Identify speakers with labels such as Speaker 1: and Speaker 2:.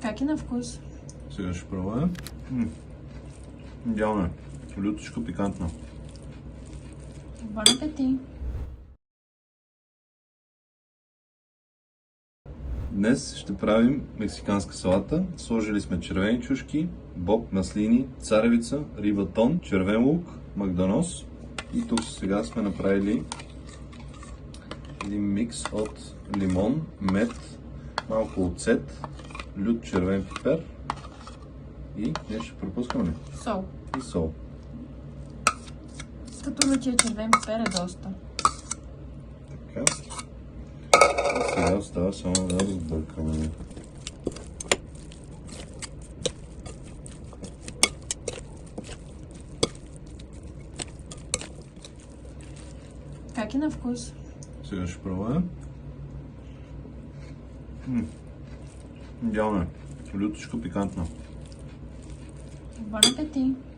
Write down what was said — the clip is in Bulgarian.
Speaker 1: Как е на вкус?
Speaker 2: Сега ще пробвам. Идеално е. Лютичко пикантно.
Speaker 1: Бон апетит!
Speaker 2: Днес ще правим мексиканска салата. Сложили сме червени чушки, боб, маслини, царевица, риба тон, червен лук, магданоз. И тук сега сме направили един микс от лимон, мед, малко оцет, лют червен пипер и нещо ще пропускаме.
Speaker 1: Сол.
Speaker 2: И сол.
Speaker 1: Като лютия червен пипер е доста.
Speaker 2: Така. И сега остава само да разбъркаме.
Speaker 1: Как е на вкус?
Speaker 2: Сега ще пробвам. Идеално е. Лютичко пикантно.
Speaker 1: Бон апетит!